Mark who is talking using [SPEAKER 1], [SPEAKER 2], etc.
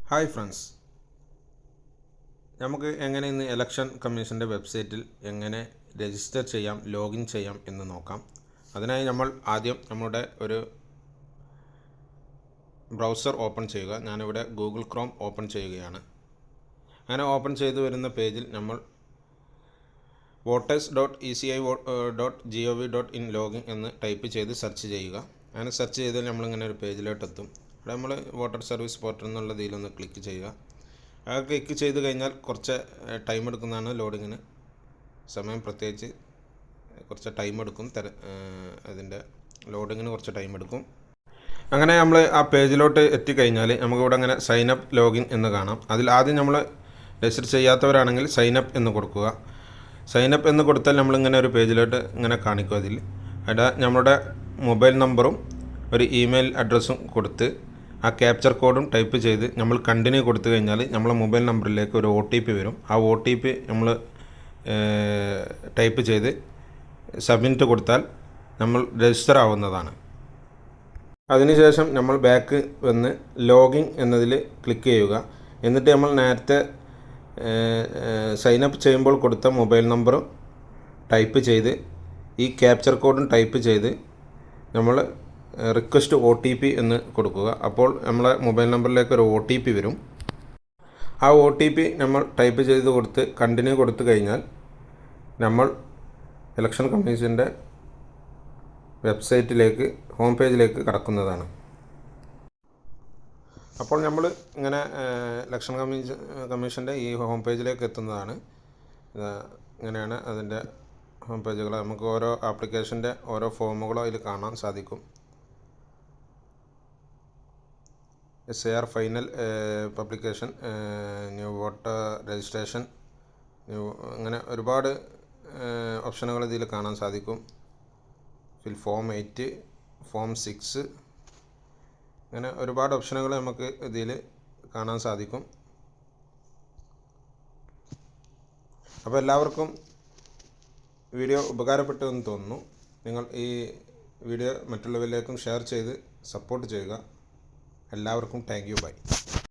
[SPEAKER 1] Hi friends, നമുക്ക് എങ്ങനെ ഇന്ന് ഇലക്ഷൻ കമ്മീഷൻ്റെ വെബ്സൈറ്റിൽ എങ്ങനെ രജിസ്റ്റർ ചെയ്യാം, ലോഗിൻ ചെയ്യാം എന്ന് നോക്കാം. അതിനായി നമ്മൾ ആദ്യം നമ്മുടെ ഒരു ബ്രൗസർ ഓപ്പൺ ചെയ്യുക. ഞാനിവിടെ ഗൂഗിൾ ക്രോം ഓപ്പൺ ചെയ്യുകയാണ്. അങ്ങനെ ഓപ്പൺ ചെയ്തു വരുന്ന പേജിൽ നമ്മൾ voters.eci.gov.in ലോഗിൻ എന്ന് ടൈപ്പ് ചെയ്ത് സെർച്ച് ചെയ്യുക. അങ്ങനെ സെർച്ച് ചെയ്താൽ നമ്മളിങ്ങനെ ഒരു പേജിലോട്ട് എത്തും. ഇവിടെ നമ്മൾ വോട്ടർ സർവീസ് പോർട്ടൽ എന്നുള്ള ഇതിലൊന്ന് ക്ലിക്ക് ചെയ്യുക. ആ ക്ലിക്ക് ചെയ്ത് കഴിഞ്ഞാൽ കുറച്ച് ടൈം എടുക്കുന്നതാണ് ലോഡിങ്ങിന്. സമയം പ്രത്യേകിച്ച് കുറച്ച് ടൈം എടുക്കും. അതിൻ്റെ ലോഡിങ്ങിന് കുറച്ച് ടൈം എടുക്കും. അങ്ങനെ നമ്മൾ ആ പേജിലോട്ട് എത്തിക്കഴിഞ്ഞാൽ നമുക്കിവിടെ അങ്ങനെ സൈൻ അപ്പ് ലോഗിൻ എന്ന് കാണാം. അതിൽ ആദ്യം നമ്മൾ രജിസ്റ്റർ ചെയ്യാത്തവരാണെങ്കിൽ സൈൻ അപ്പ് എന്ന് കൊടുക്കുക. സൈൻ അപ്പ് എന്ന് കൊടുത്താൽ നമ്മളിങ്ങനെ ഒരു പേജിലോട്ട് ഇങ്ങനെ കാണിക്കും. അവിടെ നമ്മുടെ മൊബൈൽ നമ്പറും ഒരു ഇമെയിൽ അഡ്രസ്സും കൊടുത്ത് ആ ക്യാപ്ചർ കോഡും ടൈപ്പ് ചെയ്ത് നമ്മൾ കണ്ടിന്യൂ കൊടുത്തു കഴിഞ്ഞാൽ നമ്മളെ മൊബൈൽ നമ്പറിലേക്ക് ഒരു OTP വരും. ആ OTP നമ്മൾ ടൈപ്പ് ചെയ്ത് സബ്മിറ്റ് കൊടുത്താൽ നമ്മൾ രജിസ്റ്റർ ആവുന്നതാണ്. അതിനുശേഷം നമ്മൾ ബാക്ക് വന്ന് ലോഗിൻ എന്നതിൽ ക്ലിക്ക് ചെയ്യുക. എന്നിട്ട് നമ്മൾ നേരത്തെ സൈൻ അപ്പ് ചെയ്യുമ്പോൾ കൊടുത്ത മൊബൈൽ നമ്പറും ടൈപ്പ് ചെയ്ത് ഈ ക്യാപ്ചർ കോഡും ടൈപ്പ് ചെയ്ത് നമ്മൾ റിക്വസ്റ്റ് OTP എന്ന് കൊടുക്കുക. അപ്പോൾ നമ്മളെ മൊബൈൽ നമ്പറിലേക്ക് ഒരു OTP വരും. ആ OTP നമ്മൾ ടൈപ്പ് ചെയ്ത് കൊടുത്ത് കണ്ടിന്യൂ കൊടുത്തു കഴിഞ്ഞാൽ നമ്മൾ ഇലക്ഷൻ കമ്മീഷൻ്റെ വെബ്സൈറ്റിലേക്ക് ഹോം പേജിലേക്ക് കടക്കുന്നതാണ്. അപ്പോൾ നമ്മൾ ഇങ്ങനെ ഇലക്ഷൻ കമ്മീഷൻ്റെ ഈ ഹോം പേജിലേക്ക് എത്തുന്നതാണ്. ഇങ്ങനെയാണ് അതിൻ്റെ ഹോം പേജുകൾ. നമുക്ക് ഓരോ ആപ്ലിക്കേഷൻ്റെ ഓരോ ഫോമുകളോ അതിൽ കാണാൻ സാധിക്കും. SIR final publication, new voter registration, അങ്ങനെ ഒരുപാട് ഓപ്ഷനുകൾ ഇതിൽ കാണാൻ സാധിക്കും. ഫിൽ ഫോം 8, ഫോം 6, അങ്ങനെ ഒരുപാട് ഓപ്ഷനുകൾ നമുക്ക് ഇതിൽ കാണാൻ സാധിക്കും. അപ്പോൾ എല്ലാവർക്കും വീഡിയോ ഉപകാരപ്പെട്ടു എന്ന് തോന്നുന്നു. നിങ്ങൾ ഈ വീഡിയോ മറ്റുള്ളവരിലേക്കും ഷെയർ ചെയ്ത് സപ്പോർട്ട് ചെയ്യുക. എല്ലാവർക്കും താങ്ക് യു, ബൈ.